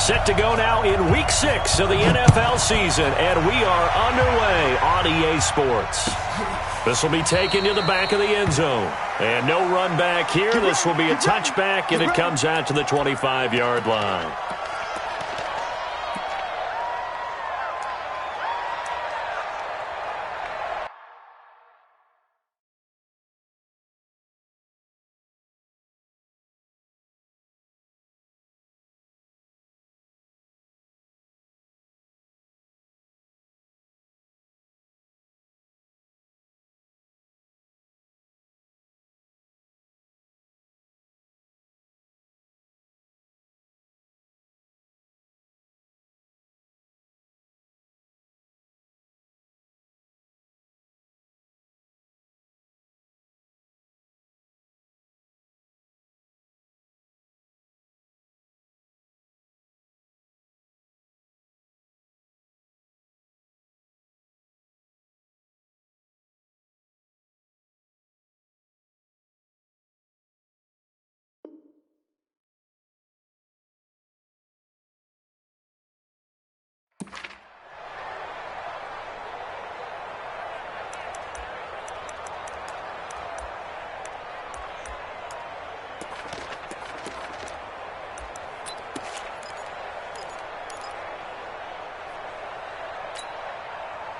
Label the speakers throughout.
Speaker 1: Set to go now in Week 6 of the NFL season, and we are underway on EA Sports. This will be taken to the back of the end zone. And no run back here. This will be a touchback, and it comes out to the 25-yard line.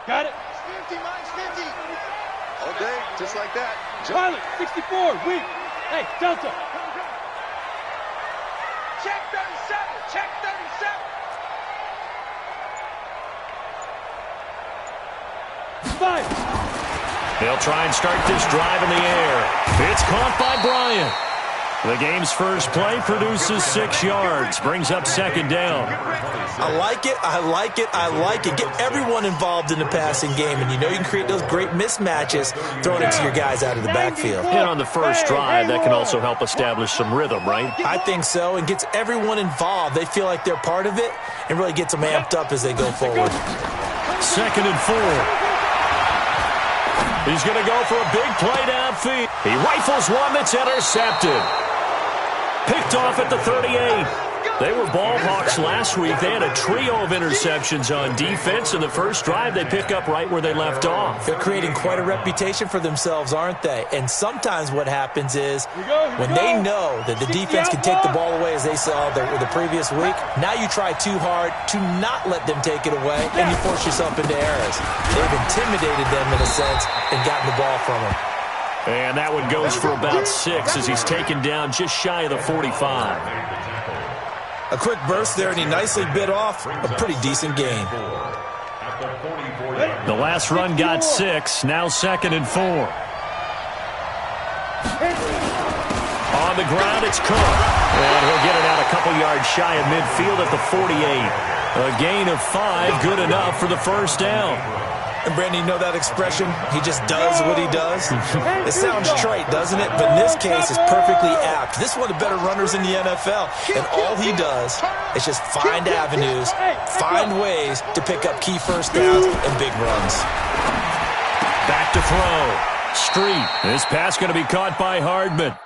Speaker 2: Got it.
Speaker 3: 50, mine's 50. All day, just like that.
Speaker 2: Pilot, 64, weak. Hey, Delta.
Speaker 3: Check 37, check 37.
Speaker 2: Fire.
Speaker 1: They'll try and start this drive in the air. It's caught by Bryant. The game's first play produces 6 yards, brings up second down.
Speaker 4: I like it, I like it, I like it. Get everyone involved in the passing game, and you know you can create those great mismatches throwing it to your guys out of the backfield.
Speaker 1: And on the first drive, that can also help establish some rhythm, right?
Speaker 4: I think so, and gets everyone involved. They feel like they're part of it, and really gets them amped up as they go forward.
Speaker 1: 2nd and 4. He's going to go for a big play downfield. He rifles one that's intercepted. Picked off at the 38. They were ball hawks last week. They had a trio of interceptions on defense. In the first drive, they pick up right where they left off.
Speaker 4: They're creating quite a reputation for themselves, aren't they? And sometimes what happens is when they know that the defense can take the ball away, as they saw the previous week, now you try too hard to not let them take it away, and you force yourself into errors. They've intimidated them in a sense and gotten the ball from them.
Speaker 1: And that one goes for about 6 as he's taken down just shy of the 45.
Speaker 4: A quick burst there, and he nicely bit off a pretty decent gain.
Speaker 1: The last run got 6, now 2nd and 4. On the ground, it's Cook. And he'll get it out a couple yards shy of midfield at the 48. A gain of 5, good enough for the first down.
Speaker 4: And, Brandon, you know that expression? He just does what he does? It sounds trite, doesn't it? But in this case, it's perfectly apt. This is one of the better runners in the NFL. And all he does is just find avenues, find ways to pick up key first downs and big runs.
Speaker 1: Back to throw. Street. This pass going to be caught by Hardman.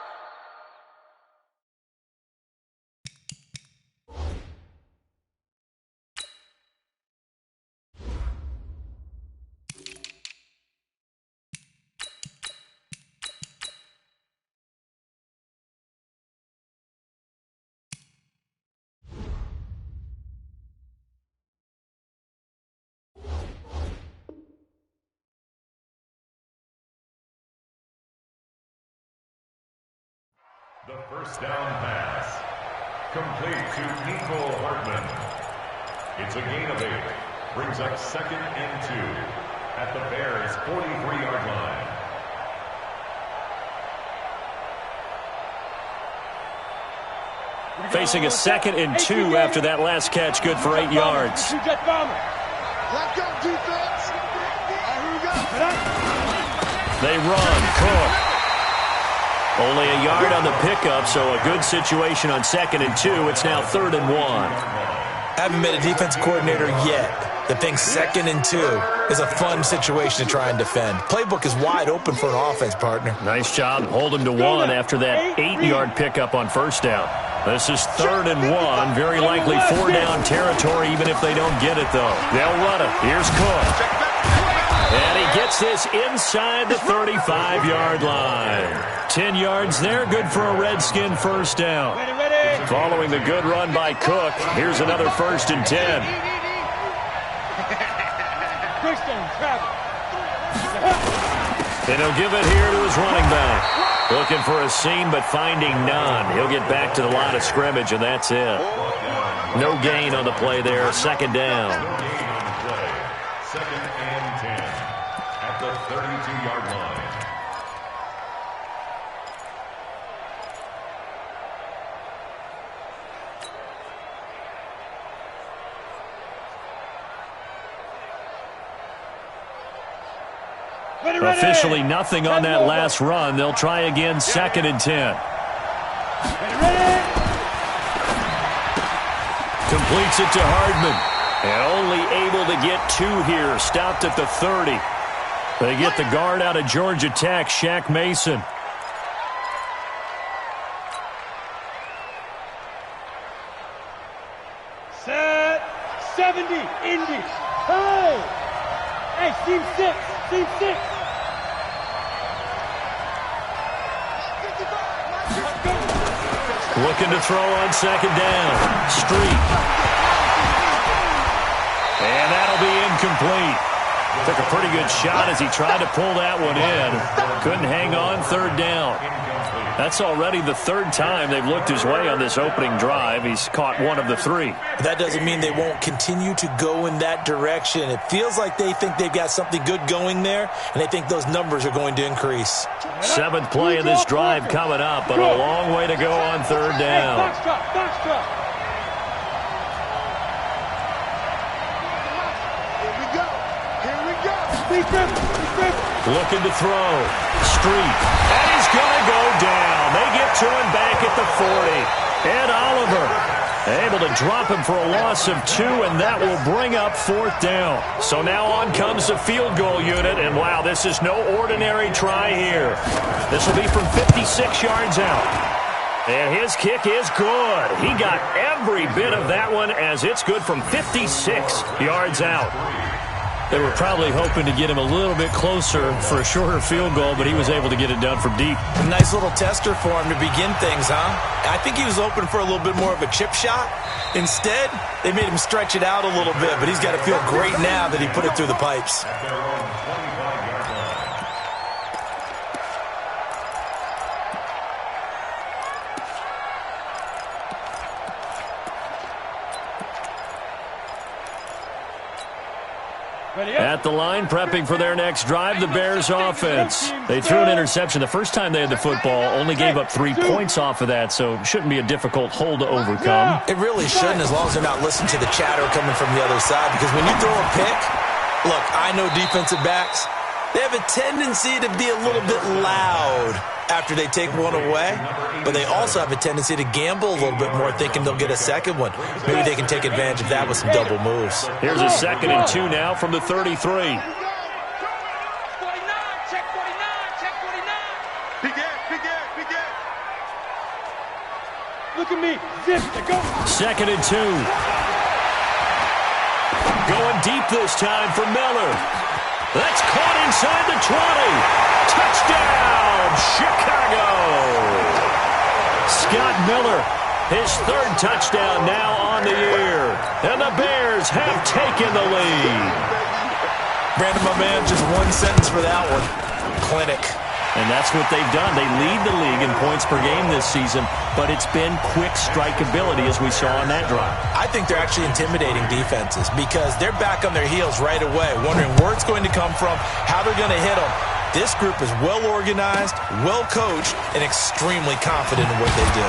Speaker 5: The first down pass, complete to Nico Hartman. It's a gain of 8, brings up 2nd and 2 at the Bears' 43-yard line.
Speaker 1: Facing a 2nd and 2 after that last catch, good for 8 yards.
Speaker 3: Let go, defense.
Speaker 1: They run. Cook. Only a yard on the pickup, so a good situation on 2nd and 2. It's now 3rd and 1.
Speaker 4: I haven't met a defense coordinator yet that thinks 2nd and 2 is a fun situation to try and defend. Playbook is wide open for an offense, partner.
Speaker 1: Nice job holding to 1 after that 8-yard pickup on first down. This is 3rd and 1, very likely 4-down territory even if they don't get it, though. They'll run it. Here's Cook. And he gets this inside the 35-yard line. 10 yards there, good for a Redskin first down. Following the good run by Cook, here's another 1st and 10. And he'll give it here to his running back. Looking for a seam, but finding none. He'll get back to the line of scrimmage, and that's it. No gain on the play there, 2nd down.
Speaker 5: 2nd and 10 at the 32-yard line.
Speaker 1: Officially nothing on that last run. They'll try again, 2nd and 10. Completes it to Hardman. And only able to get 2 here. Stopped at the 30. They get the guard out of Georgia Tech, Shaq Mason.
Speaker 2: Set 70, Indy. Hey, team 6, team 6.
Speaker 1: Looking to throw on 2nd down. Street. And that'll be incomplete. Took a pretty good shot as he tried to pull that one in. Couldn't hang on, 3rd down. That's already the 3rd time they've looked his way on this opening drive. He's caught 1 of the 3.
Speaker 4: That doesn't mean they won't continue to go in that direction. It feels like they think they've got something good going there, and they think those numbers are going to increase.
Speaker 1: 7th play of this drive coming up, but a long way to go on 3rd down.
Speaker 2: Box drop.
Speaker 1: Looking to throw. Street. And he's going to go down. They get to him back at the 40. Ed Oliver able to drop him for a loss of 2, and that will bring up 4th down. So now on comes the field goal unit, and wow, this is no ordinary try here. This will be from 56 yards out. And his kick is good. He got every bit of that one as it's good from 56 yards out. They were probably hoping to get him a little bit closer for a shorter field goal, but he was able to get it done from deep.
Speaker 4: A nice little tester for him to begin things, huh? I think he was hoping for a little bit more of a chip shot. Instead, they made him stretch it out a little bit, but he's got to feel great now that he put it through the pipes.
Speaker 1: At the line, prepping for their next drive, the Bears offense. They threw an interception the first time they had the football, only gave up 3 points off of that, so it shouldn't be a difficult hole to overcome.
Speaker 4: It really shouldn't, as long as they're not listening to the chatter coming from the other side, because when you throw a pick, look, I know defensive backs, they have a tendency to be a little bit loud after they take one away, but they also have a tendency to gamble a little bit more, thinking they'll get a second one. Maybe they can take advantage of that with some double moves.
Speaker 1: Here's a 2nd and 2 now from the 33.
Speaker 2: Check 49, check 49. Big Ed. Look at me. Zip, go.
Speaker 1: 2nd and 2. Going deep this time for Miller. That's caught inside the 20. Touchdown, Chicago. Scott Miller, his 3rd touchdown now on the year. And the Bears have taken the lead.
Speaker 4: Brandon, my man, just one sentence for that one. Clinic.
Speaker 1: And that's what they've done. They lead the league in points per game this season, but it's been quick strike ability as we saw on that drive.
Speaker 4: I think they're actually intimidating defenses because they're back on their heels right away, wondering where it's going to come from, how they're going to hit them. This group is well organized, well coached, and extremely confident in what they do.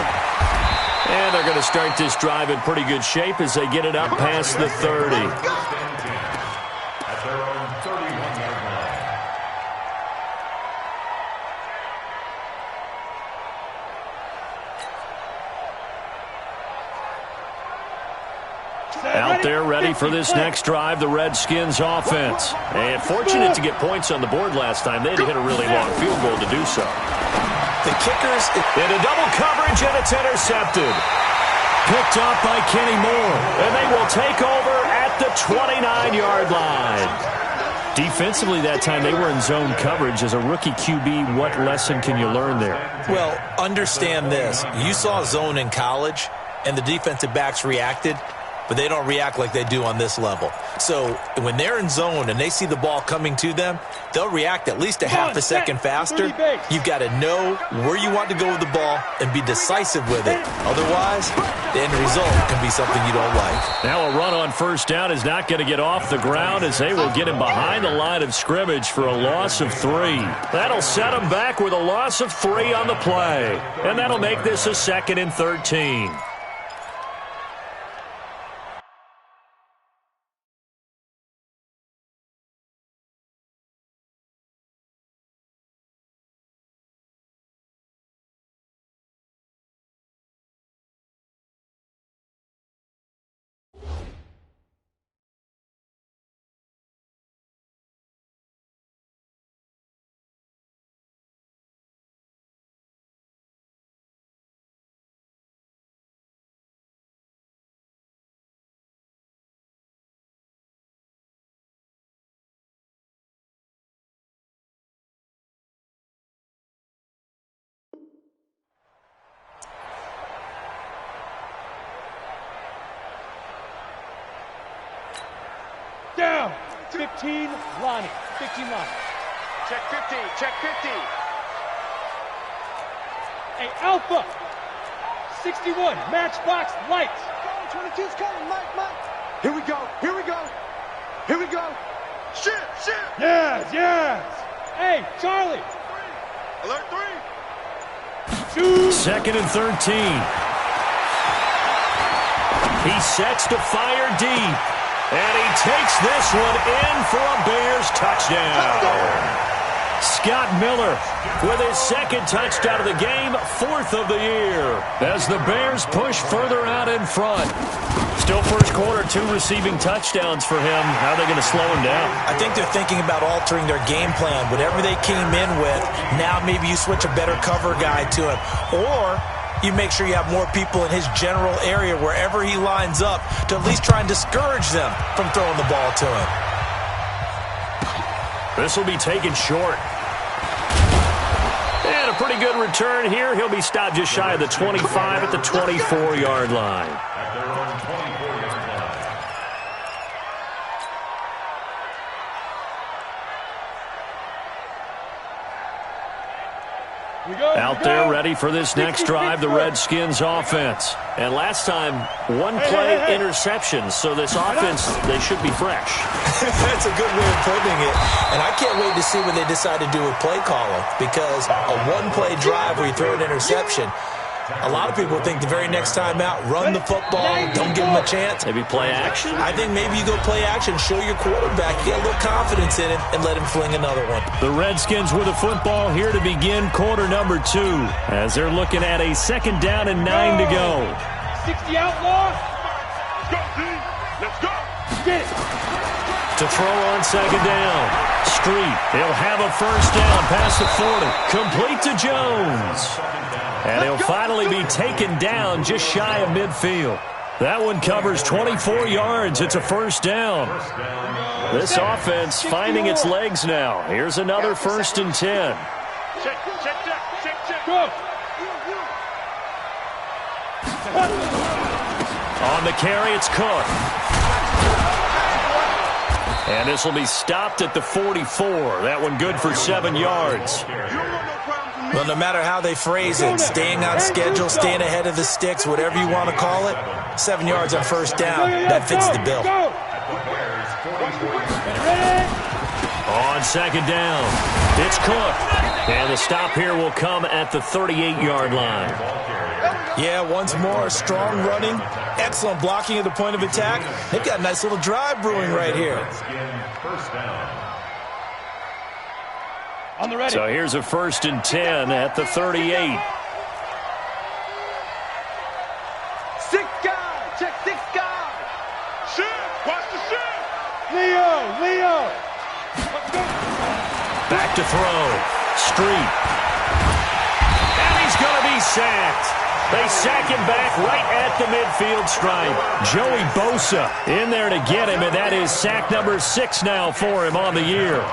Speaker 1: And they're going to start this drive in pretty good shape as they get it up past the 30.
Speaker 5: At their own 31-yard line.
Speaker 1: Out there ready for this next drive, the Redskins offense. And fortunate to get points on the board last time. They had to hit a really long field goal to do so.
Speaker 4: The kickers
Speaker 1: into double coverage, and it's intercepted. Picked up by Kenny Moore. And they will take over at the 29-yard line. Defensively that time, they were in zone coverage. As a rookie QB, what lesson can you learn there?
Speaker 4: Well, understand this. You saw zone in college, and the defensive backs reacted, but they don't react like they do on this level. So when they're in zone and they see the ball coming to them, they'll react at least a half a second faster. You've got to know where you want to go with the ball and be decisive with it. Otherwise, the end result can be something you don't like.
Speaker 1: Now a run on first down is not going to get off the ground as they will get him behind the line of scrimmage for a loss of 3. That'll set him back with a loss of 3 on the play. And that'll make this a 2nd and 13.
Speaker 2: Down. 15, Lonnie. 15, Lonnie.
Speaker 3: Check 50. Check 50.
Speaker 2: Hey, Alpha. 61, matchbox lights.
Speaker 3: 22's coming, Mike. Here we go. Here we go. Here we go. Shit.
Speaker 2: Yes. Hey, Charlie.
Speaker 3: Alert 3.
Speaker 2: 2.
Speaker 1: 2nd and 13. He sets to fire deep. And he takes this one in for a Bears touchdown. Scott Miller with his 2nd touchdown of the game, 4th of the year, as the Bears push further out in front. Still first quarter, 2 receiving touchdowns for him. How are they going to slow him down?
Speaker 4: I think they're thinking about altering their game plan. Whatever they came in with, now maybe you switch a better cover guy to him. Or you make sure you have more people in his general area wherever he lines up to at least try and discourage them from throwing the ball to him.
Speaker 1: This will be taken short. And a pretty good return here. He'll be stopped just shy of the 25 at the 24-yard line.
Speaker 5: At their own 24-yard line.
Speaker 1: Out there ready for this next drive, the Redskins offense. And last time, 1 play interception, so this offense, they should be fresh.
Speaker 4: That's a good way of putting it. And I can't wait to see what they decide to do with play calling, because a 1-play drive where you throw an interception, a lot of people think the very next time out, run the football, don't give them a chance.
Speaker 1: Maybe play action?
Speaker 4: I think maybe you go play action, show your quarterback, get a little confidence in it, and let him fling another one.
Speaker 1: The Redskins with a football here to begin quarter number 2, as they're looking at a 2nd down and 9 to go.
Speaker 2: 60 outlaw.
Speaker 3: Let's go, D. Let's go.
Speaker 2: Get it.
Speaker 1: To throw on 2nd down. Street, he'll have a first down past the 40. Complete to Jones. And he'll finally be taken down just shy of midfield. That one covers 24 yards. It's a first down. This offense finding its legs now. Here's another 1st and 10.
Speaker 2: Check. Go.
Speaker 1: On the carry, it's Cook. And this will be stopped at the 44. That one good for 7 yards.
Speaker 4: Well, no matter how they phrase it, staying on schedule, staying ahead of the sticks, whatever you want to call it, 7 yards on first down, that fits the bill.
Speaker 1: On 2nd down, it's Cook. And the stop here will come at the 38-yard line.
Speaker 4: Yeah, once more, strong running, excellent blocking at the point of attack. They've got a nice little drive brewing right here.
Speaker 5: First down.
Speaker 2: On the ready.
Speaker 1: So here's a 1st and 10 at the 38.
Speaker 3: 6 guys. Check 6 guys. Watch the shit.
Speaker 2: Leo. Let's go.
Speaker 1: Back to throw. Street. And he's going to be sacked. They sack him back right at the midfield stripe. Joey Bosa in there to get him, and that is sack number 6 now for him on the year.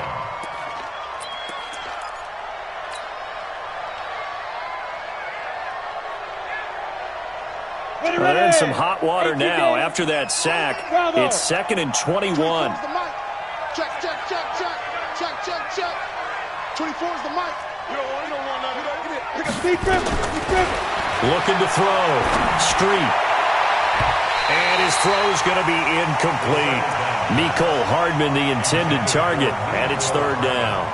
Speaker 1: They're in some hot water now after that sack. It's 2nd and 21.
Speaker 3: 24 is the mic. Check. 24 is the mic. You don't want nothing.
Speaker 2: Deep grip.
Speaker 1: Looking to throw. Street. And his throw's going to be incomplete. Nicole Hardman, the intended target, and it's 3rd down.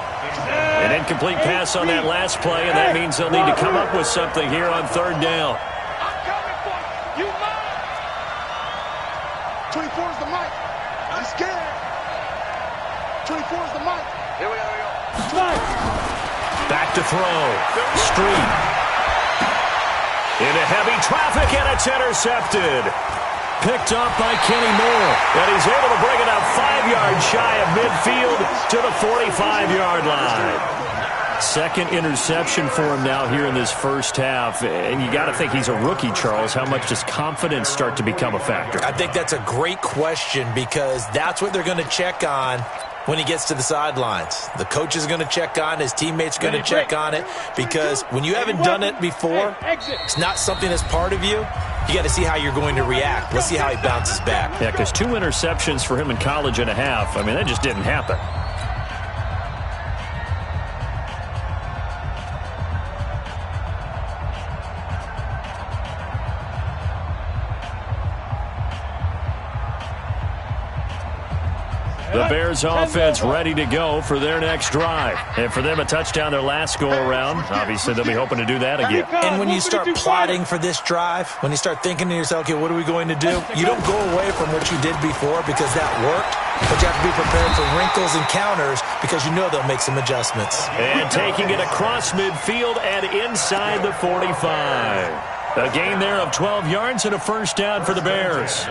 Speaker 1: An incomplete pass on that last play, and that means they'll need to come up with something here on 3rd down.
Speaker 3: 24 is the mic. I'm scared. 24 is the mic. Here we go.
Speaker 1: Back to throw. Street. Into heavy traffic, and it's intercepted. Picked up by Kenny Moore, and he's able to bring it up 5 yards shy of midfield to the 45-yard line. 2nd interception for him now here in this first half. And you got to think he's a rookie, Charles. How much does confidence start to become a factor?
Speaker 4: I think that's a great question because that's what they're going to check on when he gets to the sidelines. The coach is going to check on, his teammates are going to check on it, because when you haven't done it before, it's not something that's part of you. You got to see how you're going to react. Let's see how he bounces back.
Speaker 1: Yeah, because 2 interceptions for him in college and a half. I mean, that just didn't happen. The Bears offense ready to go for their next drive. And for them, a touchdown their last go-around. Obviously, they'll be hoping to do that again.
Speaker 4: And when you start plotting for this drive, when you start thinking to yourself, okay, what are we going to do? You don't go away from what you did before because that worked. But you have to be prepared for wrinkles and counters because you know they'll make some adjustments.
Speaker 1: And taking it across midfield and inside the 45. A gain there of 12 yards and a 1st down for the Bears.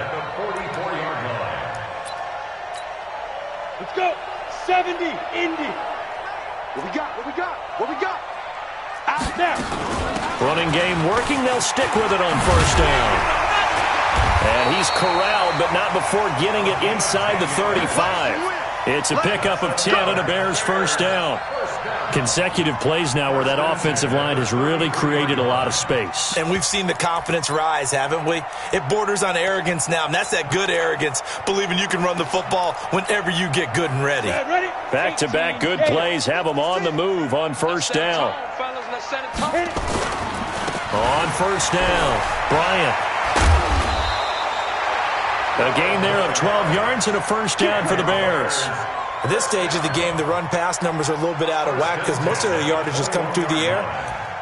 Speaker 2: Let's go. 70, Indy.
Speaker 3: What we got?
Speaker 2: Out there.
Speaker 1: Running game working. They'll stick with it on 1st down. And he's corralled, but not before getting it inside the 35. It's a pickup of 10 and a Bears 1st down. Consecutive plays now where that offensive line has really created a lot of space.
Speaker 4: And we've seen the confidence rise, haven't we? It borders on arrogance now, and that's that good arrogance, believing you can run the football whenever you get good and ready.
Speaker 1: Back-to-back good plays have them on the move on 1st down. On 1st down, Bryant. A gain there of 12 yards and a 1st down for the Bears.
Speaker 4: At this stage of the game, the run-pass numbers are a little bit out of whack because most of the yardage has come through the air.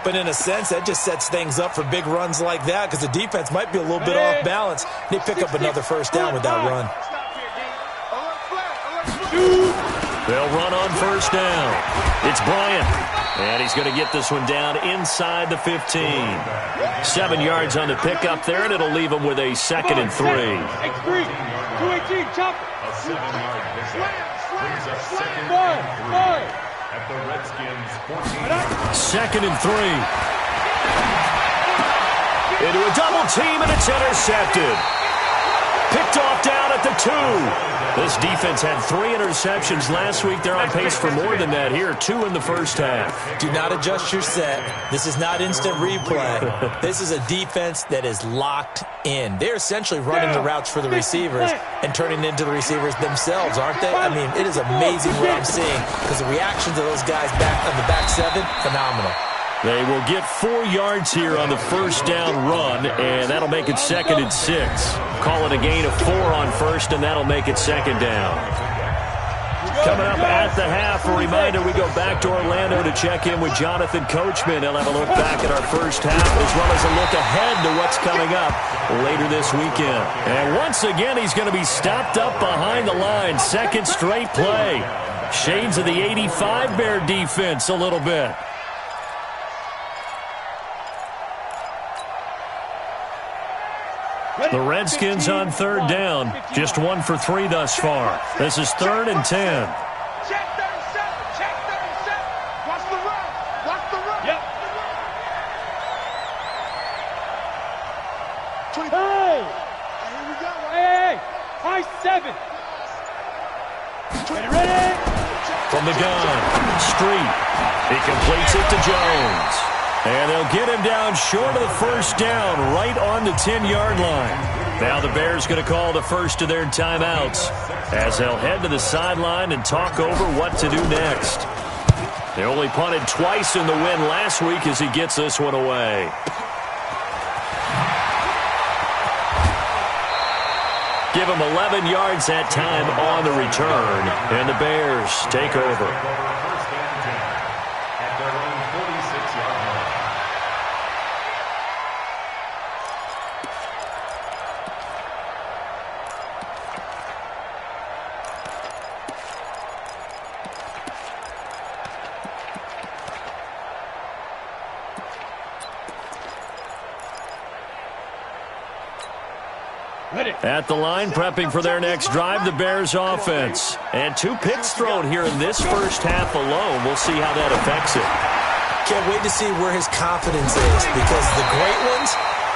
Speaker 4: But in a sense, that just sets things up for big runs like that because the defense might be a little bit off balance. They pick up another 1st down with that run.
Speaker 1: They'll run on 1st down. It's Bryant. And he's going to get this one down inside the 15. 7 yards on the pickup there, and it'll leave him with a 2nd and 3.
Speaker 2: X3, 218, chop.
Speaker 5: A 7-yard pickup brings up 2nd and 3 at the Redskins' 14.
Speaker 1: 2nd and 3. Into a double team, and it's intercepted. Picked off down at the 2. This defense had 3 interceptions last week. They're on pace for more than that here. 2 in the 1st half.
Speaker 4: Do not adjust your set. This is not instant replay. This is a defense that is locked in. They're essentially running the routes for the receivers and turning into the receivers themselves, aren't they? I mean, it is amazing what I'm seeing because the reaction to those guys back on the back 7, phenomenal.
Speaker 1: They will get 4 yards here on the 1st down run, and that'll make it 2nd and 6. Call it a gain of 4 on 1st, and that'll make it 2nd down. Coming up at the half, a reminder, we go back to Orlando to check in with Jonathan Coachman. He'll have a look back at our 1st half, as well as a look ahead to what's coming up later this weekend. And once again, he's going to be stopped up behind the line. 2nd straight play. Shades of the 85 Bear defense a little bit. The Redskins on third down. Just 1 for 3 thus far. This is 3rd and 10.
Speaker 3: Check 37. Check 37. Watch the run. Watch the run.
Speaker 2: Yep.
Speaker 3: 20.
Speaker 2: Hey!
Speaker 3: Here we go.
Speaker 2: Hey! High 7. Ready?
Speaker 1: From the gun, Street. He completes it to Jones. And they'll get him down short of the first down, right on the 10-yard line. Now the Bears going to call the first of their timeouts as they'll head to the sideline and talk over what to do next. They only punted twice in the win last week as he gets this one away. Give him 11 yards that time on the return, and the Bears take over. At the line, prepping for their next drive, the Bears offense. And 2 picks thrown here in this first half alone. We'll see how that affects it.
Speaker 4: Can't wait to see where his confidence is, because the great ones,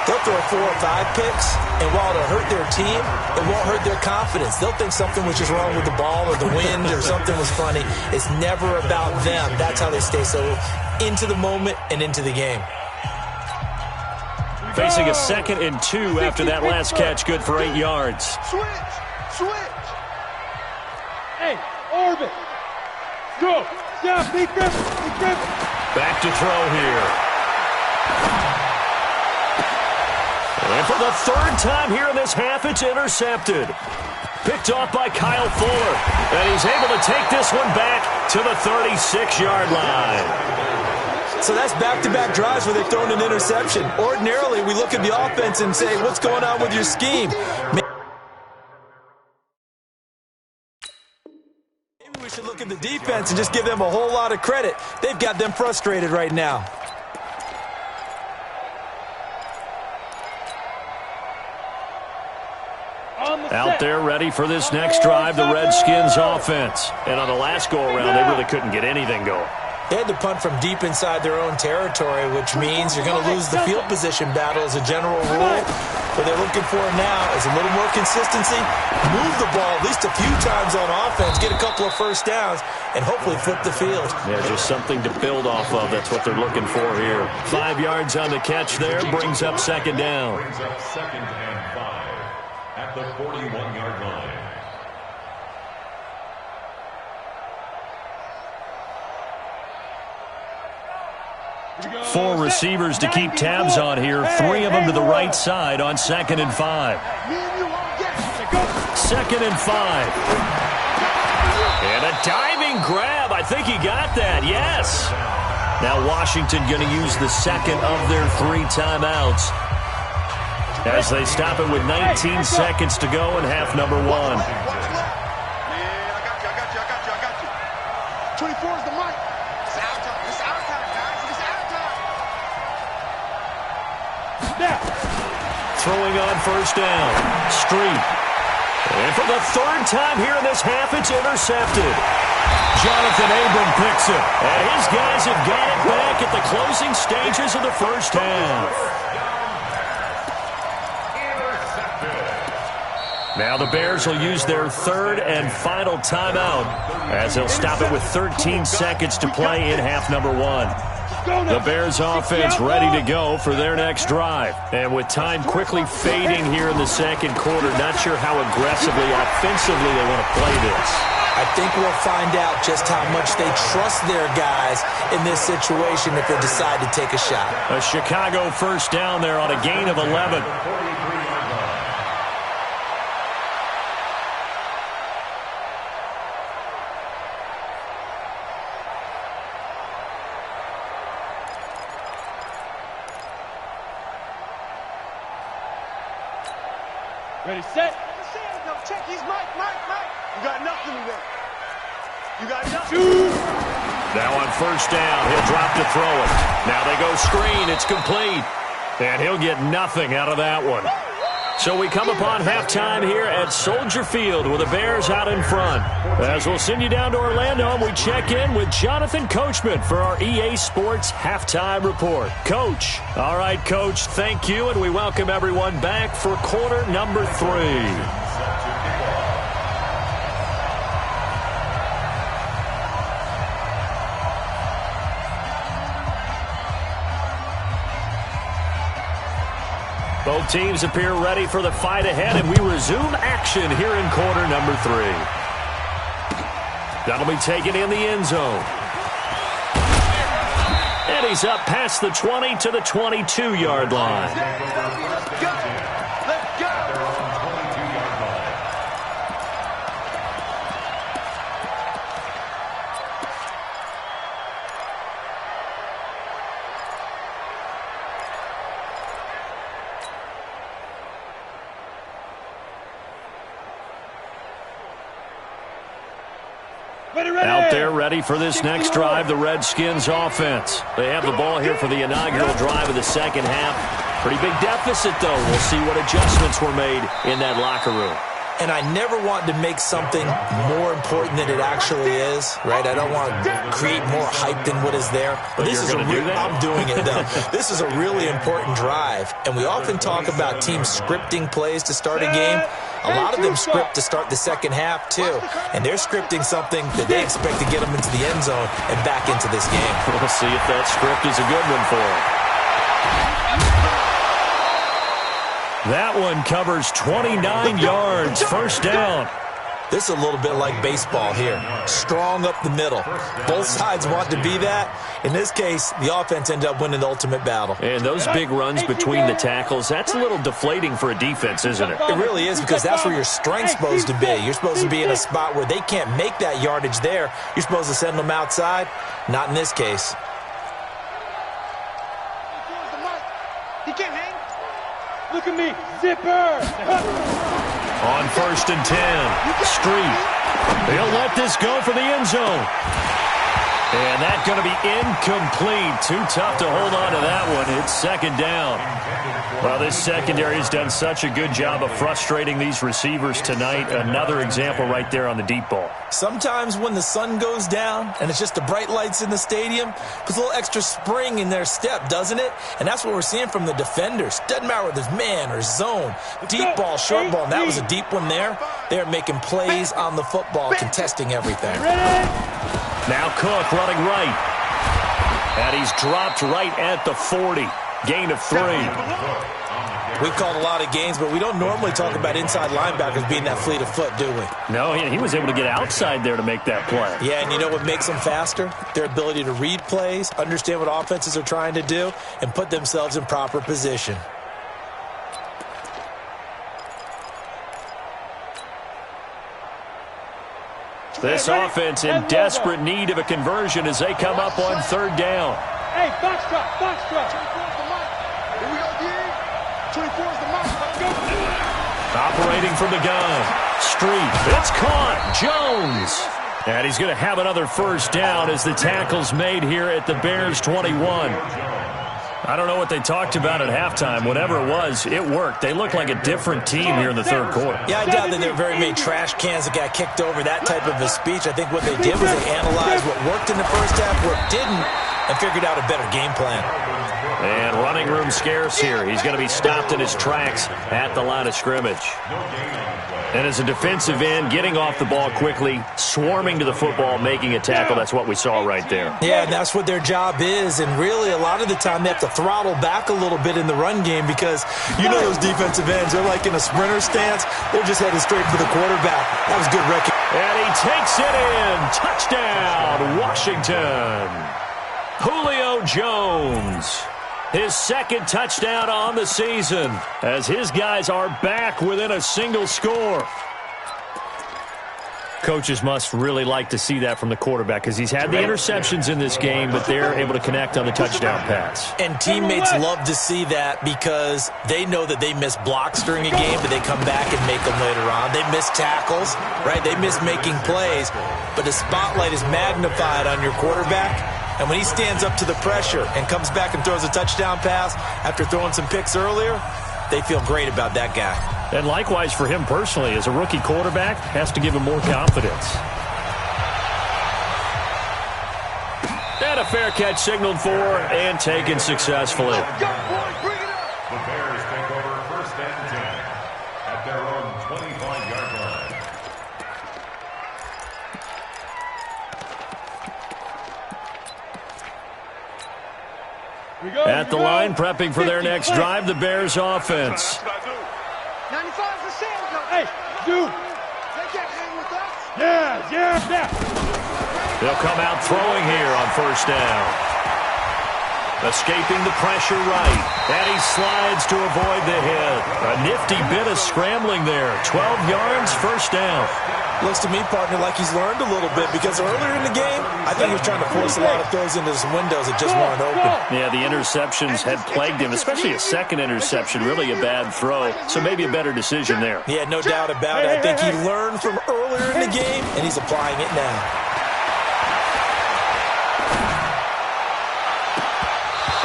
Speaker 4: they'll throw 4 or 5 picks, and while it'll hurt their team, it won't hurt their confidence. They'll think something was just wrong with the ball or the wind or something was funny. It's never about them. That's how they stay so into the moment and into the game.
Speaker 1: Facing a 2nd and 2 after that last catch, good for 8 yards.
Speaker 3: Switch.
Speaker 2: Hey, orbit. Go. Down, beat Griffin.
Speaker 1: Back to throw here. And for the 3rd time here in this half, it's intercepted. Picked off by Kyle Fuller. And he's able to take this one back to the 36-yard line.
Speaker 4: So that's back-to-back drives where they've thrown an interception. Ordinarily, we look at the offense and say, what's going on with your scheme? Maybe we should look at the defense and just give them a whole lot of credit. They've got them frustrated right now.
Speaker 1: Out there ready for this next drive, the Redskins offense. And on the last go-around, they really couldn't get anything going.
Speaker 4: They had to punt from deep inside their own territory, which means you're going to lose the field position battle as a general rule. What they're looking for now is a little more consistency, move the ball at least a few times on offense, get a couple of first downs, and hopefully flip the field.
Speaker 1: Yeah, just something to build off of. That's what they're looking for here. 5 yards on the catch there, brings up 2nd down.
Speaker 5: Brings up 2nd and 5 at the 41-yard line.
Speaker 1: 4 receivers to keep tabs on here. 3 of them to the right side on 2nd and 5. 2nd and 5. And a diving grab. I think he got that. Yes. Now Washington going to use the 2nd of their 3 timeouts as they stop it with 19 seconds to go in half number 1.
Speaker 3: I got you. 24 is the mic. It's out time. It's out time, guys. It's out time.
Speaker 2: Now.
Speaker 1: Throwing on first down. Street. And for the 3rd time here in this half, it's intercepted. Jonathan Abram picks it. And his guys have got it back at the closing stages of the first half. Now the Bears will use their 3rd and final timeout as they'll stop it with 13 seconds to play in half number 1. The Bears offense ready to go for their next drive. And with time quickly fading here in the 2nd quarter, not sure how aggressively, offensively they want to play this.
Speaker 4: I think we'll find out just how much they trust their guys in this situation if they decide to take a shot.
Speaker 1: A Chicago first down there on a gain of 11.
Speaker 2: Ready, set.
Speaker 3: Check his mic. You got nothing today. You got nothing.
Speaker 1: Now on first down, he'll drop to throw it. Now they go screen. It's complete. And he'll get nothing out of that one. So we come upon halftime here at Soldier Field with the Bears out in front. As we'll send you down to Orlando and we check in with Jonathan Coachman for our EA Sports Halftime Report. Coach. All right, Coach, thank you, and we welcome everyone back for quarter number 3. Both teams appear ready for the fight ahead, and we resume action here in quarter number 3. That'll be taken in the end zone. And he's up past the 20 to the 22-yard line.
Speaker 3: Let's go.
Speaker 1: Out there ready for this next drive, the Redskins offense. They have the ball here for the inaugural drive of the second half. Pretty big deficit, though. We'll see what adjustments were made in that locker room.
Speaker 4: And I never want to make something more important than it actually is, right? I don't want to create more hype than what is there. But this is I'm doing it, though. This is a really important drive. And we often talk about teams scripting plays to start a game. A lot of them script to start the second half, too. And they're scripting something that they expect to get them into the end zone and back into this game.
Speaker 1: We'll see if that script is a good one for them. That one covers 29 yards, first down.
Speaker 4: This is a little bit like baseball here. Strong up the middle. Both sides want to be that. In this case, the offense ended up winning the ultimate battle.
Speaker 1: And those big runs between the tackles, that's a little deflating for a defense, isn't it?
Speaker 4: It really is, because that's where your strength's supposed to be. You're supposed to be in a spot where they can't make that yardage there. You're supposed to send them outside. Not in this case.
Speaker 3: He can't hang.
Speaker 2: Look at me, zipper!
Speaker 1: On 1st and 10, Street. He'll let this go for the end zone. And that's going to be incomplete. Too tough to hold on to that one. It's second down. Well, this secondary has done such a good job of frustrating these receivers tonight. Another example right there on the deep ball.
Speaker 4: Sometimes when the sun goes down and it's just the bright lights in the stadium, puts a little extra spring in their step, doesn't it? And that's what we're seeing from the defenders. Doesn't matter whether it's man or zone, deep ball, short ball. And that was a deep one there. They're making plays on the football, contesting everything.
Speaker 1: Now Cook running right. And he's dropped right at the 40. Gain of 3.
Speaker 4: We've called a lot of games, but we don't normally talk about inside linebackers being that fleet of foot, do we?
Speaker 1: No, he was able to get outside there to make that play.
Speaker 4: Yeah, and you know what makes them faster? Their ability to read plays, understand what offenses are trying to do, and put themselves in proper position.
Speaker 1: This offense in desperate need of a conversion as they come up on 3rd down.
Speaker 2: Hey, box drop, box drop.
Speaker 3: Here we go, D. 24 is the mark. Let's go.
Speaker 1: Operating from the gun. Street. It's caught. Jones. And he's going to have another first down as the tackle's made here at the Bears 21. I don't know what they talked about at halftime. Whatever it was, it worked. They look like a different team here in the 3rd quarter.
Speaker 4: Yeah, I doubt that there were very many trash cans that got kicked over, that type of a speech. I think what they did was they analyzed what worked in the first half, what didn't, and figured out a better game plan.
Speaker 1: And running room scarce here. He's going to be stopped in his tracks at the line of scrimmage. And as a defensive end, getting off the ball quickly, swarming to the football, making a tackle, that's what we saw right there.
Speaker 4: Yeah, and that's what their job is. And really, a lot of the time, they have to throttle back a little bit in the run game because you know those defensive ends, they're like in a sprinter stance. They're just headed straight for the quarterback. That was good recognition.
Speaker 1: And he takes it in. Touchdown, Washington. Julio Jones. His 2nd touchdown on the season as his guys are back within a single score. Coaches must really like to see that from the quarterback because he's had the interceptions in this game, but they're able to connect on the touchdown pass.
Speaker 4: And teammates love to see that because they know that they miss blocks during a game, but they come back and make them later on. They miss tackles, right? They miss making plays, but the spotlight is magnified on your quarterback. And when he stands up to the pressure and comes back and throws a touchdown pass after throwing some picks earlier, they feel great about that guy.
Speaker 1: And likewise for him personally, as a rookie quarterback, has to give him more confidence. And a fair catch signaled for and taken successfully.
Speaker 5: The Bears take over 1st and 10 at their own 25-yard line.
Speaker 1: At the line, prepping for their next drive, the Bears offense.
Speaker 3: 95 for Sam.
Speaker 2: Hey, dude.
Speaker 3: They can't hang with us.
Speaker 2: Yeah.
Speaker 1: They'll come out throwing here on 1st down. Escaping the pressure right. And he slides to avoid the hit. A nifty bit of scrambling there. 12 yards, 1st down.
Speaker 4: Looks to me, partner, like he's learned a little bit because earlier in the game, I think he was trying to force a lot of throws into some windows that just weren't open.
Speaker 1: Yeah, the interceptions had plagued him, especially a second interception, really a bad throw. So maybe a better decision there.
Speaker 4: Yeah, no doubt about it. I think he learned from earlier in the game, and he's applying it now.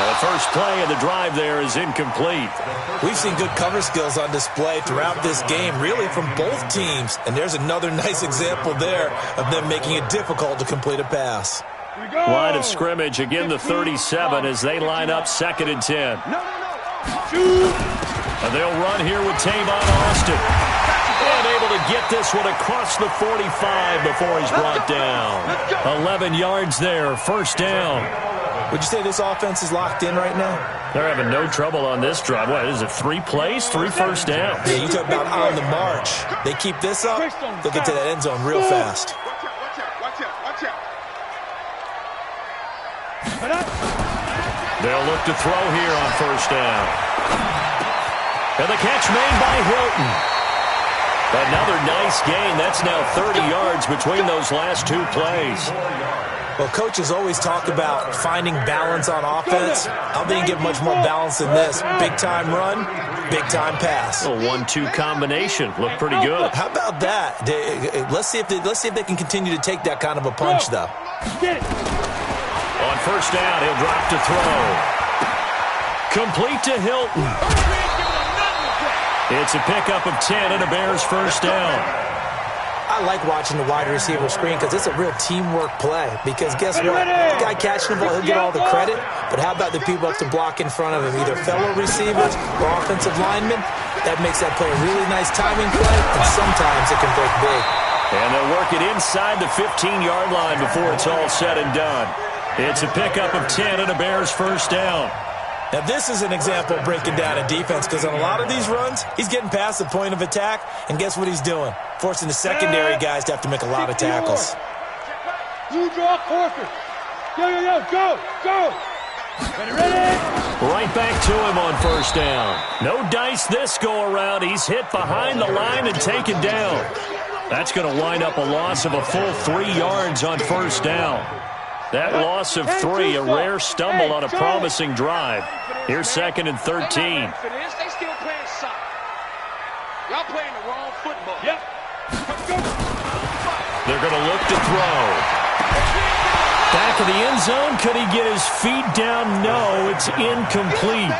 Speaker 1: The first play of the drive there is incomplete.
Speaker 4: We've seen good cover skills on display throughout this game, really from both teams. And there's another nice example there of them making it difficult to complete a pass.
Speaker 1: Line of scrimmage, again the 37 as they line up 2nd and 10. And they'll run here with Tavon Austin. And able to get this one across the 45 before he's brought down. 11 yards there, 1st down.
Speaker 4: Would you say this offense is locked in right now?
Speaker 1: They're having no trouble on this drive. What is it, 3 plays, 3 first downs?
Speaker 4: Yeah, you talk about on the march. They keep this up, they'll get to that end zone real fast.
Speaker 3: Watch out.
Speaker 1: They'll look to throw here on 1st down. And the catch made by Hilton. Another nice gain. That's now 30 yards between those last 2 plays.
Speaker 4: Well, coaches always talk about finding balance on offense. I don't think you get much more balance than this. Big-time run, big-time pass.
Speaker 1: A 1-2 combination. Looked pretty good.
Speaker 4: How about that? Let's see if they can continue to take that kind of a punch, though.
Speaker 1: On 1st down, he'll drop to throw. Complete to Hilton. It's a pickup of 10 and a Bears 1st down.
Speaker 4: I like watching the wide receiver screen because it's a real teamwork play. Because guess what? The guy catching the ball, he'll get all the credit. But how about the people up to block in front of him, either fellow receivers or offensive linemen? That makes that play a really nice timing play, and sometimes it can break big.
Speaker 1: And they'll work it inside the 15-yard line before it's all said and done. It's a pickup of 10 and a Bears 1st down.
Speaker 4: Now, this is an example of breaking down a defense because on a lot of these runs, he's getting past the point of attack, and guess what he's doing? Forcing the secondary guys to have to make a lot of tackles.
Speaker 2: You draw quarter. Go. Ready?
Speaker 1: Right back to him on 1st down. No dice this go-around. He's hit behind the line and taken down. That's going to wind up a loss of a full 3 yards on 1st down. That loss of 3, a rare stumble on a promising drive. Here's 2nd and 13.
Speaker 3: They still playing soccer. Y'all playing the wrong football.
Speaker 2: Yep.
Speaker 1: They're going to look to throw. Back of the end zone. Could he get his feet down? No, it's incomplete.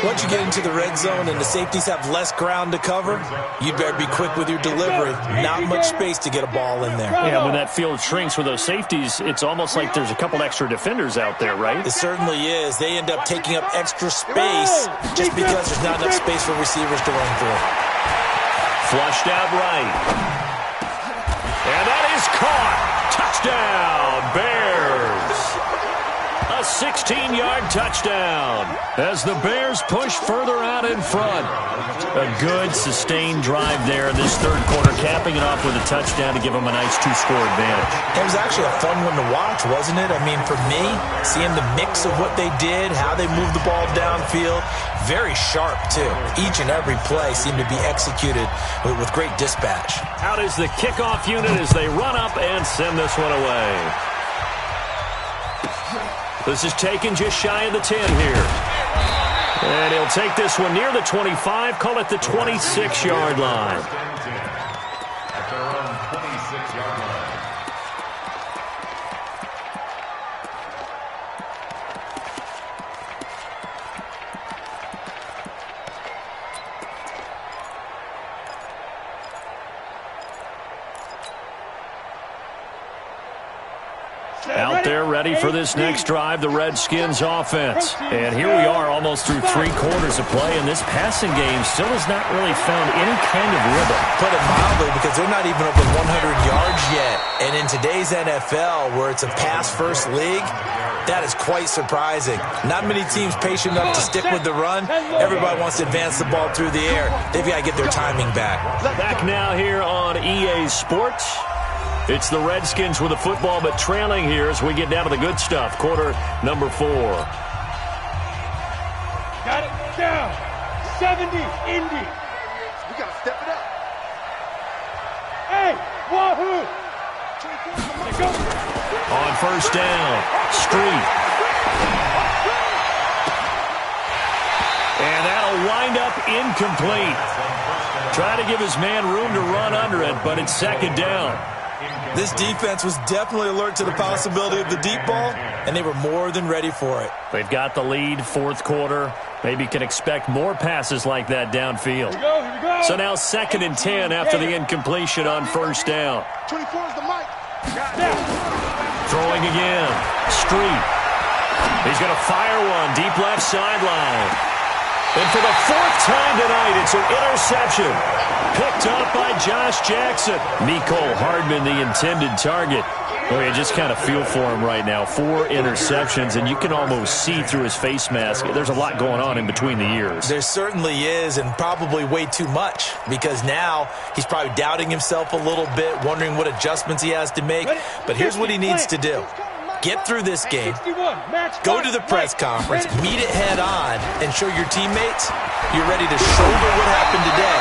Speaker 4: Once you get into the red zone and the safeties have less ground to cover, you'd better be quick with your delivery. Not much space to get a ball in there.
Speaker 1: Yeah, when that field shrinks with those safeties, it's almost like there's a couple extra defenders out there, right?
Speaker 4: It certainly is. They end up taking up extra space just because there's not enough space for receivers to run through.
Speaker 1: Flushed out right. And that is caught. Touchdown, Bears. A 16-yard touchdown as the Bears push further out in front. A good, sustained drive there in this 3rd quarter, capping it off with a touchdown to give them a nice 2-score advantage.
Speaker 4: It was actually a fun one to watch, wasn't it? I mean, for me, seeing the mix of what they did, how they moved the ball downfield, very sharp, too. Each and every play seemed to be executed with great dispatch.
Speaker 1: Out is the kickoff unit as they run up and send this one away. This is taken just shy of the 10 here. And he'll take this one near the 25, call it the 26-yard line.
Speaker 5: At their own 26-yard line.
Speaker 1: Out there ready for this next drive, the Redskins offense. And here we are almost through 3 quarters of play, and this passing game still has not really found any kind of rhythm.
Speaker 4: Put it mildly, because they're not even over 100 yards yet. And in today's NFL, where it's a pass-first league, that is quite surprising. Not many teams patient enough to stick with the run. Everybody wants to advance the ball through the air. They've got to get their timing back.
Speaker 1: Back now here on EA Sports. It's the Redskins with the football, but trailing here as we get down to the good stuff. Quarter number 4.
Speaker 2: Got it down. 70, Indy.
Speaker 3: We got to step it up.
Speaker 2: Hey, wahoo. Let's go.
Speaker 1: On first down, Street. And that'll wind up incomplete. Try to give his man room to run under it, but it's second down.
Speaker 4: This defense was definitely alert to the possibility of the deep ball, and they were more than ready for it.
Speaker 1: They've got the lead, fourth quarter. Maybe can expect more passes like that downfield.
Speaker 2: Here we go.
Speaker 1: So now 2nd and 10 after the incompletion on first down.
Speaker 3: 24 is the mic.
Speaker 1: Throwing again. Street. He's going to fire one deep left sideline. And for the 4th time tonight, it's an interception. Picked up by Josh Jackson. Mecole Hardman, the intended target. Oh, you just kind of feel for him right now. 4 interceptions, and you can almost see through his face mask. There's a lot going on in between the ears.
Speaker 4: There certainly is, and probably way too much, because now he's probably doubting himself a little bit, wondering what adjustments he has to make. But here's what he needs to do. Get through this game, go to the press conference, meet it head on, and show your teammates you're ready to shoulder what happened today,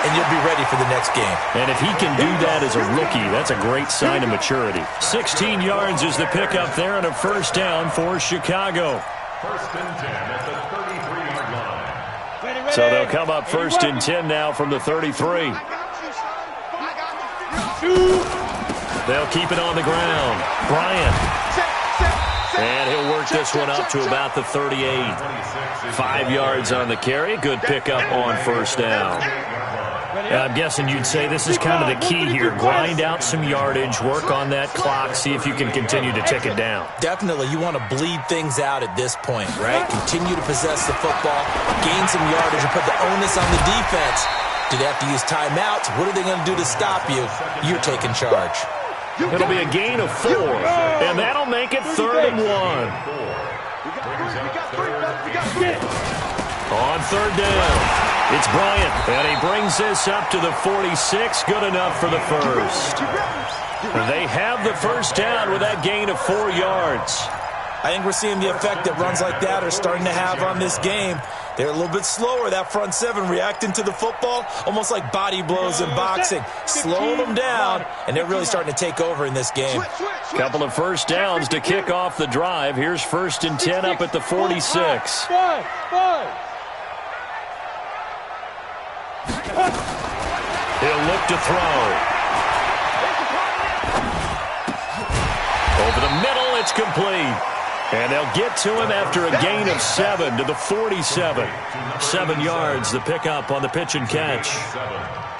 Speaker 4: and you'll be ready for the next game.
Speaker 1: And if he can do that as a rookie, that's a great sign of maturity. 16 yards is the pickup there, and a first down for Chicago.
Speaker 5: 1st and 10 at the 33-yard line.
Speaker 1: So they'll come up 1st and 10 now from the 33. They'll keep it on the ground. Bryant. And he'll work this one up to about the 38. 5 yards on the carry. Good pickup on first down. I'm guessing you'd say this is kind of the key here. Grind out some yardage, work on that clock, see if you can continue to tick it down.
Speaker 4: Definitely, you want to bleed things out at this point, right? Continue to possess the football, gain some yardage, and put the onus on the defense. Do they have to use timeouts? What are they going to do to stop you? You're taking charge.
Speaker 1: It'll be a gain of 4, and that'll make it 3rd and 1. On 3rd down, it's Bryant, and he brings this up to the 46. Good enough for the first. They have the first down with that gain of 4 yards.
Speaker 4: I think we're seeing the effect that runs like that are starting to have on this game. They're a little bit slower, that front 7, reacting to the football, almost like body blows in boxing. Slowing them down, and they're really starting to take over in this game.
Speaker 1: Couple of first downs to kick off the drive. Here's 1st and 10 up at the 46. He'll look to throw. Over the middle, it's complete. And they'll get to him after a gain of 7 to the 47. 7 yards, the pickup on the pitch and catch.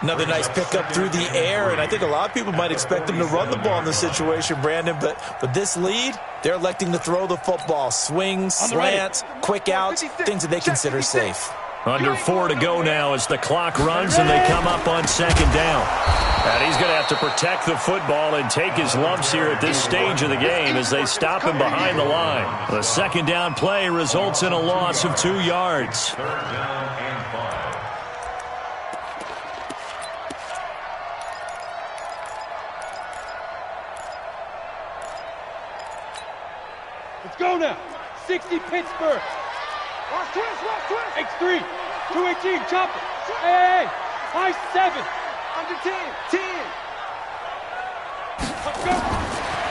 Speaker 4: Another nice pickup through the air, and I think a lot of people might expect him to run the ball in this situation, Brandon, but with this lead, they're electing to throw the football. Swings, slants, quick outs, things that they consider safe.
Speaker 1: Under 4 to go now as the clock runs and they come up on 2nd down. And he's going to have to protect the football and take his lumps here at this stage of the game as they stop him behind the line. The 2nd down play results in a loss of 2 yards.
Speaker 5: 3rd down and 5.
Speaker 2: Let's go now. 60 Pittsburgh.
Speaker 3: Watch twist.
Speaker 2: X3. 218. Chop it. Hey. High 7.
Speaker 3: Under 10. 10.
Speaker 2: Let's go.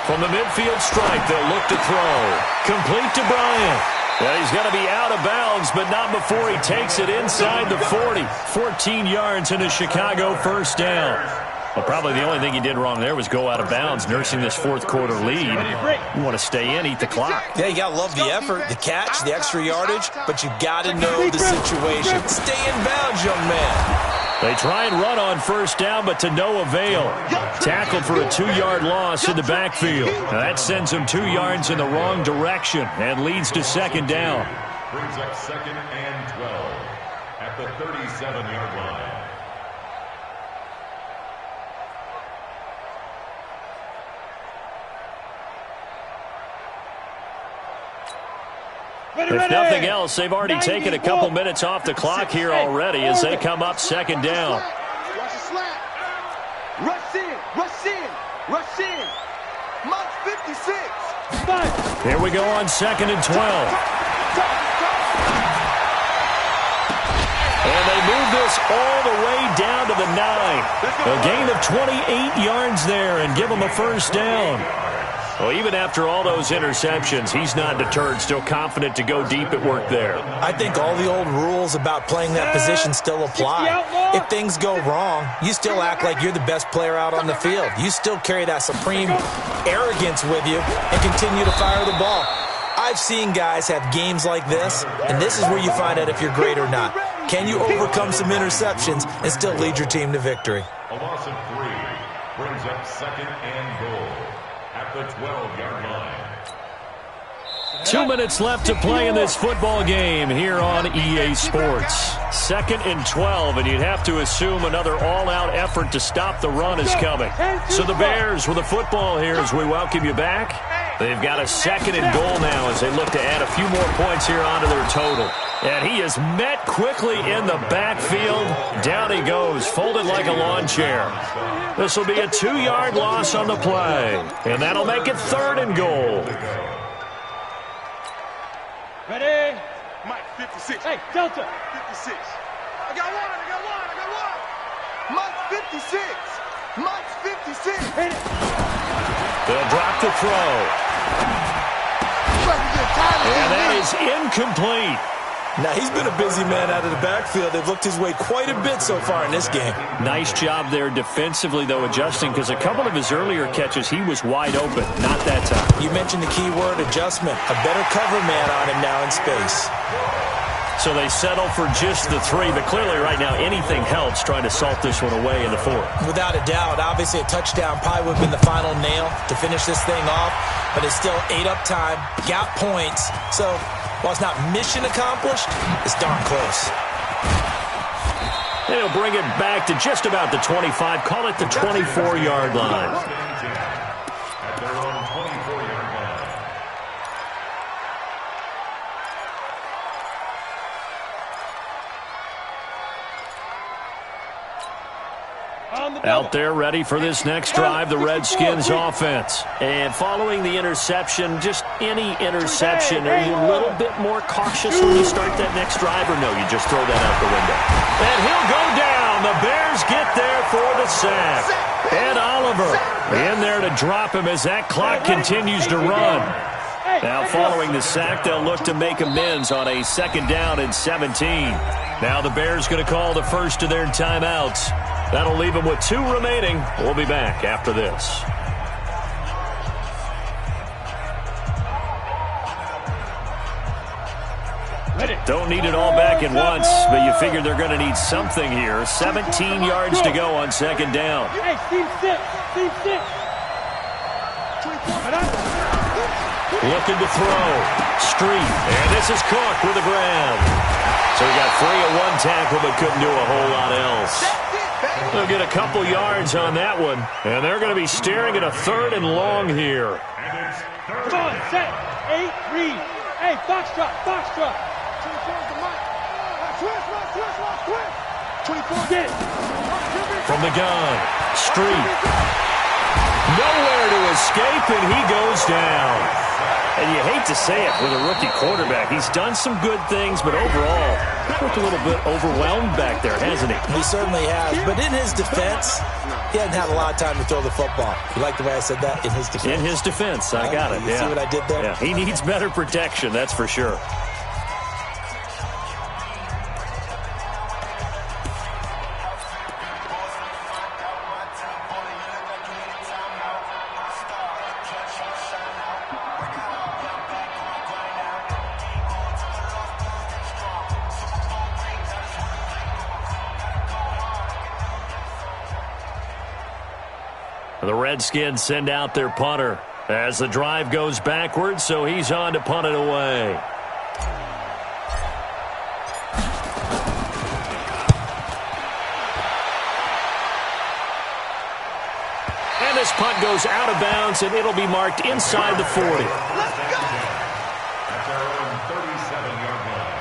Speaker 1: From the midfield stripe, they'll look to throw. Complete to Bryant. Well, he's going to be out of bounds, but not before he takes it inside the 40. 14 yards into Chicago first down. Well, probably the only thing he did wrong there was go out of bounds, nursing this fourth quarter lead. You want to stay in, eat the clock.
Speaker 4: Yeah, you got to love the effort, the catch, the extra yardage, but you got to know the situation. Stay in bounds, young man.
Speaker 1: They try and run on first down, but to no avail. Tackled for a 2-yard loss in the backfield. Now that sends him 2 yards in the wrong direction and leads to second down.
Speaker 5: Brings up 2nd and 12 at the 37-yard line.
Speaker 1: If nothing else, they've already taken a couple minutes off the clock here already as they come up second down.
Speaker 3: Watch the slap. Rush in, rush in, rush in. March 56.
Speaker 1: Here we go on 2nd and 12. And they move this all the way down to the 9. A gain of 28 yards there and give them a first down. Well, even after all those interceptions, he's not deterred, still confident to go deep at work there.
Speaker 4: I think all the old rules about playing that position still apply. If things go wrong, you still act like you're the best player out on the field. You still carry that supreme arrogance with you and continue to fire the ball. I've seen guys have games like this, and this is where you find out if you're great or not. Can you overcome some interceptions and still lead your team to victory?
Speaker 5: A loss of 3 brings up 2nd and goal at the 12-yard line.
Speaker 1: 2 minutes left to play in this football game here on EA Sports. 2nd and 12, and you'd have to assume another all-out effort to stop the run is coming. So the Bears with the football here as we welcome you back. They've got a 2nd and goal now as they look to add a few more points here onto their total. And he is met quickly in the backfield. Down he goes, folded like a lawn chair. This will be a 2-yard loss on the play, and that'll make it 3rd and goal.
Speaker 2: Ready?
Speaker 3: Mike 56.
Speaker 2: Hey, Delta.
Speaker 3: 56. I got one. Mike 56. Mike 56.
Speaker 2: Hit it.
Speaker 1: They'll drop the throw. And that is incomplete.
Speaker 4: Now, he's been a busy man out of the backfield. They've looked his way quite a bit so far in this game.
Speaker 1: Nice job there defensively, though, adjusting, because a couple of his earlier catches, he was wide open. Not that time.
Speaker 4: You mentioned the key word, adjustment. A better cover man on him now in space.
Speaker 1: So they settle for just the 3, but clearly right now anything helps trying to salt this one away in the 4th.
Speaker 4: Without a doubt, obviously a touchdown probably would have been the final nail to finish this thing off, but it's still ate up time, got points. So while it's not mission accomplished, it's darn close.
Speaker 1: And he'll bring it back to just about the 25, call it the 24-yard line.
Speaker 5: At their own 24-yard line.
Speaker 1: Out there ready for this next drive, the Redskins offense. And following the interception, just any interception, are you a little bit more cautious when you start that next drive, or no, you just throw that out the window? And he'll go down. The Bears get there for the sack. And Oliver in there to drop him as that clock continues to run. Now following the sack, they'll look to make amends on a 2nd down and 17. Now the Bears going to call the first of their timeouts. That'll leave them with 2 remaining. We'll be back after this. Don't need it all back at once, but you figure they're going to need something here. 17 yards to go on 2nd down.
Speaker 2: Hey, team 6. Team 6.
Speaker 1: Looking to throw. Street. And this is Cook with the grab. So he got free of 1 tackle, but couldn't do a whole lot else. They'll get a couple yards on that one, and they're going to be staring at a 3rd and long here.
Speaker 2: Come on, set. 8, read. Hey, box drop. 24, get it.
Speaker 1: From the gun, Street. Nowhere to escape, and he goes down. And you hate to say it with a rookie quarterback. He's done some good things, but overall, he looked a little bit overwhelmed back there, hasn't he?
Speaker 4: He certainly has. But in his defense, he hadn't had a lot of time to throw the football. You like the way I said that? In his defense.
Speaker 1: In his defense, I got it.
Speaker 4: You see what I did there?
Speaker 1: Yeah, he needs better protection, that's for sure. The Redskins send out their punter as the drive goes backwards, so he's on to punt it away. And this punt goes out of bounds, and it'll be marked inside the 40.
Speaker 5: That's our own 37-yard line.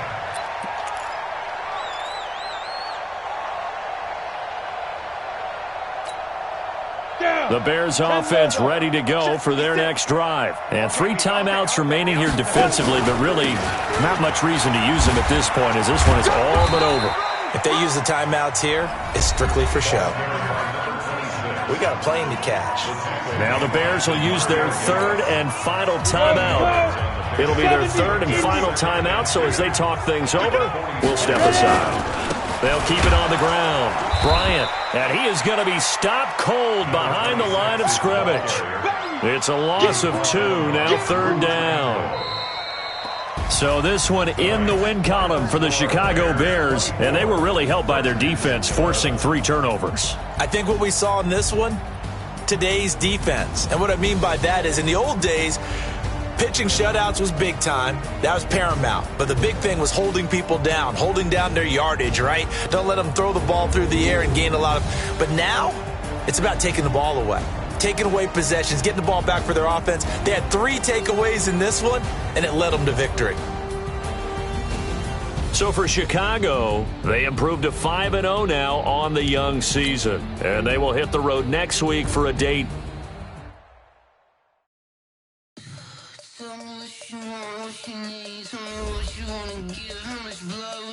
Speaker 1: The Bears offense ready to go for their next drive. And 3 timeouts remaining here defensively, but really not much reason to use them at this point as this one is all but over.
Speaker 4: If they use the timeouts here, it's strictly for show. We got a plane to catch.
Speaker 1: Now the Bears will use their 3rd and final timeout. It'll be their 3rd and final timeout, so as they talk things over, we'll step aside. They'll keep it on the ground. Bryant, and he is going to be stopped cold behind the line of scrimmage. It's a loss of 2, now 3rd down. So this one in the win column for the Chicago Bears, and they were really helped by their defense, forcing 3 turnovers.
Speaker 4: I think what we saw in this one, today's defense. And what I mean by that is in the old days, pitching shutouts was big time. That was paramount. But the big thing was holding people down, holding down their yardage, right? Don't let them throw the ball through the air and gain a lot of. But now it's about taking the ball away, taking away possessions, getting the ball back for their offense. They had 3 takeaways in this one, and it led them to victory.
Speaker 1: So for Chicago, they improved to 5-0 now on the young season. And they will hit the road next week for a date.
Speaker 6: Tell me what you want, what you need. Tell me what you wanna give. How much blood